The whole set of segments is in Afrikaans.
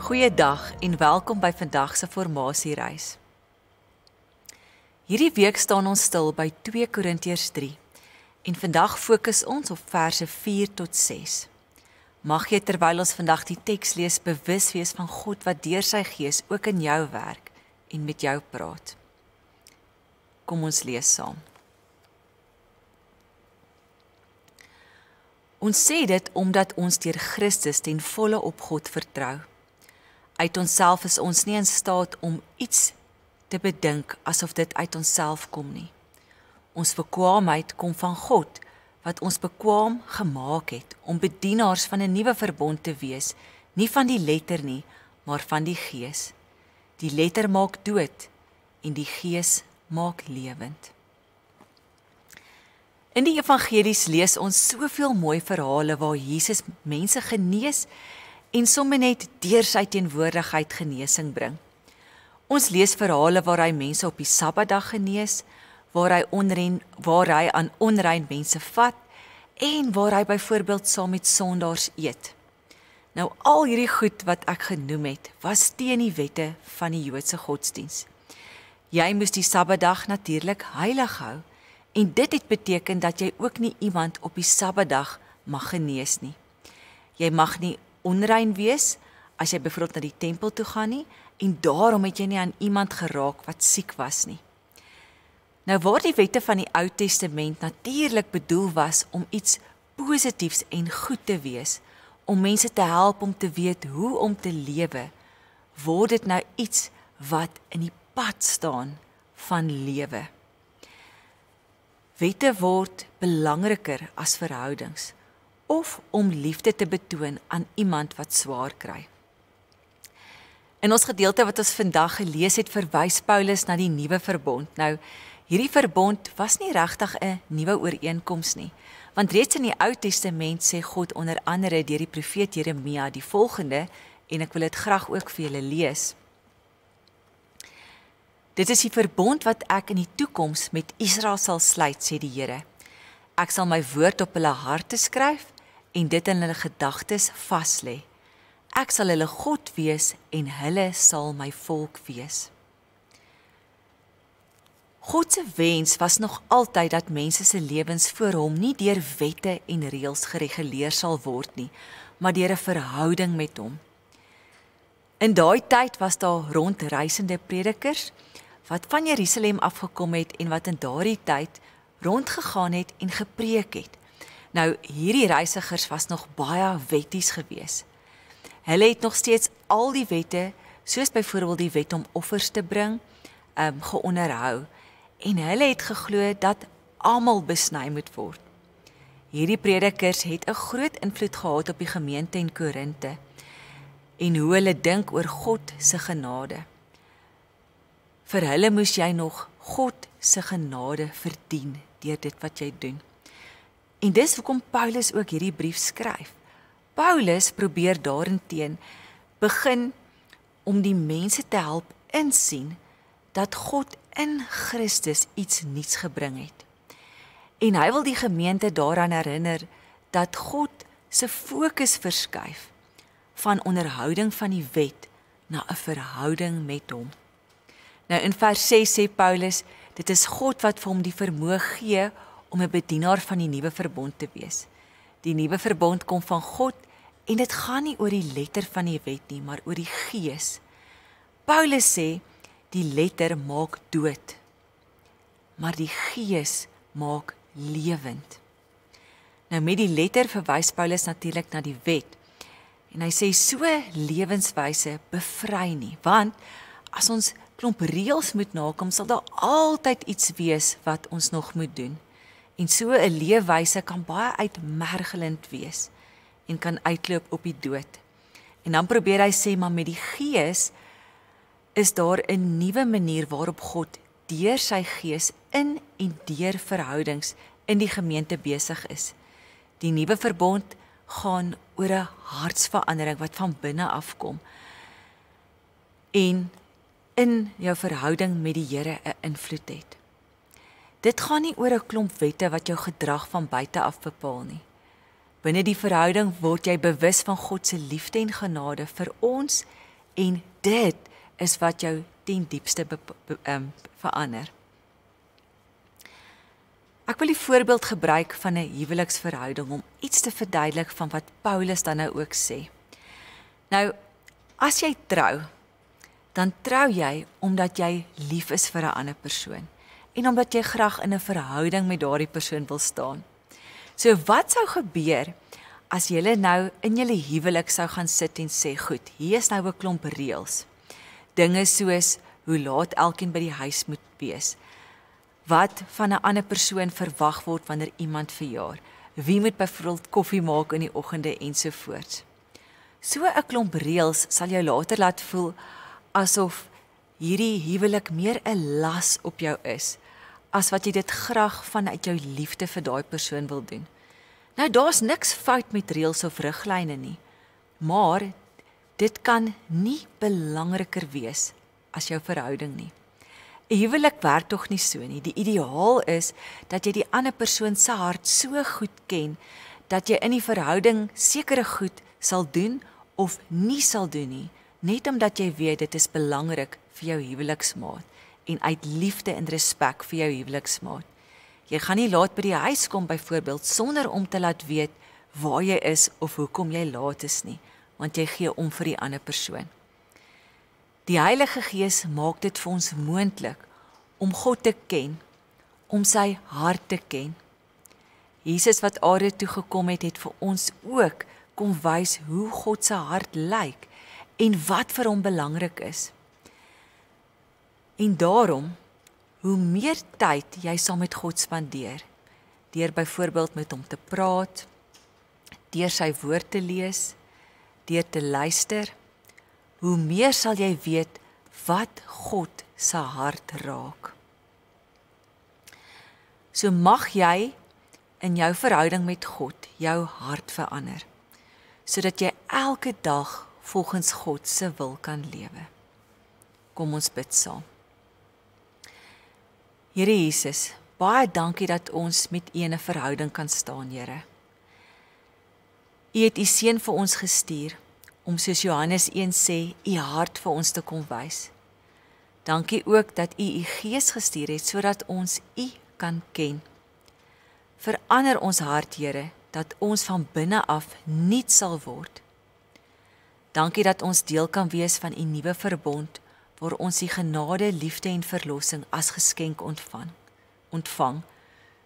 Goeiedag en welkom by vandag se formasiereis. Hierdie week staan ons stil by 2 Korintiërs 3 en vandag fokus ons op verse 4 tot 6. Mag jy terwyl ons vandag die teks lees bewus wees van God wat deur sy Gees ook in jou werk en met jou praat. Kom ons lees saam. Ons sê dit omdat ons deur Christus ten volle op God vertrou. Uit onsself is ons nie in staat om iets te bedink asof dit uit onsself kom nie. Ons bekwaamheid kom van God, wat ons bekwaam gemaak het om bedienaars van 'n nuwe verbond te wees, nie van die letter nie, maar van die Gees. Die letter maak dood en die Gees maak lewend. In die evangelies lees ons soveel mooi verhale waar Jesus mense genees en sommer net deur sy teenwoordigheid genesing bring. Ons lees verhale waar hy mense op die Sabbatdag genees, waar hy aan onrein mense vat en waar hy byvoorbeeld saam met sondaars eet. Nou al hierdie goed wat ek genoem het, was teen die wette van die Joodse godsdiens. Jy moes die Sabbatdag natuurlik heilig hou en dit het beteken dat jy ook nie iemand op die Sabbatdag mag genees nie. Jy mag nie onrein wees as jy byvoorbeeld na die tempel toe gaan nie en daarom het jy nie aan iemand geraak wat siek was nie. Nou waar die wette van die Ou Testament natuurlik bedoel was om iets positiefs en goed te wees, om mense te help om te weet hoe om te lewe, word dit nou iets wat in die pad staan van lewe. Wette word belangriker as verhoudings, of om liefde te betoon aan iemand wat swaar kry. In ons gedeelte wat ons vandag gelees het, verwys Paulus na die nuwe verbond. Nou, hierdie verbond was nie regtig 'n nuwe ooreenkoms nie, want reeds in die Ou Testament sê God onder andere deur die profeet Jeremia die volgende, en ek wil dit graag ook vir julle lees. Dit is die verbond wat ek in die toekoms met Israel sal sluit, sê die Here. Ek sal my woord op hulle harte skryf en dit in hulle gedagtes vas lê. Ek sal hulle God wees en hulle sal my volk wees. God se wens was nog altyd dat mense se lewens voor hom nie deur wette en reëls gereguleer sal word nie, maar deur 'n verhouding met hom. In daai tyd was daar rondreisende predikers wat van Jerusalem afgekom het en wat in daardie tyd rondgegaan het en gepreek het. Nou, hierdie reisigers was nog baie wetties gewees. Hulle het nog steeds al die wette, soos byvoorbeeld die wet om offers te bring, geonderhou. En hulle het geglo dat almal besny moet word. Hierdie predikers het 'n groot invloed gehad op die gemeente in Korinte en hoe hulle dink oor God se genade. Vir hulle moes jy nog God se genade verdien deur dit wat jy doen. En dis hoekom Paulus ook hierdie brief skryf. Paulus probeer daarenteen begin om die mense te help insien dat God in Christus iets nuuts gebring het. En hy wil die gemeente daaraan herinner dat God se fokus verskuif van onderhouding van die wet na 'n verhouding met hom. Nou in vers 6 sê Paulus, dit is God wat vir hom die vermoë gee om 'n bedienaar van die nuwe verbond te wees. Die nuwe verbond kom van God en dit gaan nie oor die letter van die wet nie, maar oor die Gees. Paulus sê, die letter maak dood, maar die Gees maak lewend. Nou met die letter verwys Paulus natuurlik na die wet. En hy sê so lewenswyse bevry nie, want as ons klomp reëls moet nakom, sal daar altyd iets wees wat ons nog moet doen. En so 'n leefwyse kan baie uitmergelend wees en kan uitloop op die dood. En dan probeer hy sê, maar met die Gees is daar 'n nuwe manier waarop God deur sy Gees in en deur verhoudings in die gemeente besig is. Die nuwe verbond gaan oor 'n hartsverandering wat van binne afkom en in jou verhouding met die Here 'n invloed het. Dit gaan nie oor 'n klomp wette wat jou gedrag van buite af bepaal nie. Binne die verhouding word jy bewus van God se liefde en genade vir ons En dit is wat jou ten diepste verander. Ek wil die voorbeeld gebruik van 'n huweliksverhouding om iets te verduidelik van wat Paulus dan nou ook sê. Nou, as jy trou, dan trou jy omdat jy lief is vir 'n ander persoon en omdat jy graag in 'n verhouding met daardie persoon wil staan. So wat sou gebeur as julle nou in julle huwelik sou gaan sit en sê, goed, hier is nou 'n klomp reëls. Dinge soos hoe laat elkeen by die huis moet wees, wat van 'n ander persoon verwag word wanneer iemand verjaar, wie moet byvoorbeeld koffie maak in die oggende ensovoorts. So 'n klomp reëls sal jou later laat voel asof hierdie huwelik meer 'n las op jou is, as wat jy dit graag vanuit jou liefde vir daai persoon wil doen. Nou, daar's niks fout met reëls of riglyne nie, maar dit kan nie belangriker wees as jou verhouding nie. 'n Huwelik werk tog nie so nie. Die ideaal is dat jy die ander persoon se hart so goed ken, dat jy in die verhouding sekere goed sal doen of nie sal doen nie, net omdat jy weet dit is belangrik vir jou huweliksmaat en uit liefde en respek vir jou huweliksmaat. Jy gaan nie laat by die huis kom byvoorbeeld sonder om te laat weet waar jy is of hoekom jy laat is nie, want jy gee om vir die ander persoon. Die Heilige Gees maak dit vir ons moontlik om God te ken, om sy hart te ken. Jesus wat aarde toe gekom het, het vir ons ook kom wys hoe God se hart lyk en wat vir hom belangrik is. En daarom, hoe meer tyd jy saam met God spandeer, deur byvoorbeeld met hom te praat, deur sy woord te lees, deur te luister, hoe meer sal jy weet wat God se hart raak. So mag jy in jou verhouding met God jou hart verander, sodat jy elke dag volgens God se wil kan lewe. Kom ons bid saam. Here Jesus, baie dankie dat ons met U 'n verhouding kan staan, Here. U het U seun vir ons gestuur, om soos Johannes 1 sê, U hart vir ons te kom wys. Dankie ook dat U U Gees gestuur het, sodat ons U kan ken. Verander ons hart, Here, dat ons van binne af nuut sal word. Dankie dat ons deel kan wees van U nuwe verbond, waar ons die genade, liefde en verlossing as geskenk ontvang,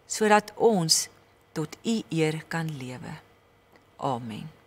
sodat ons tot U eer kan lewe. Amen.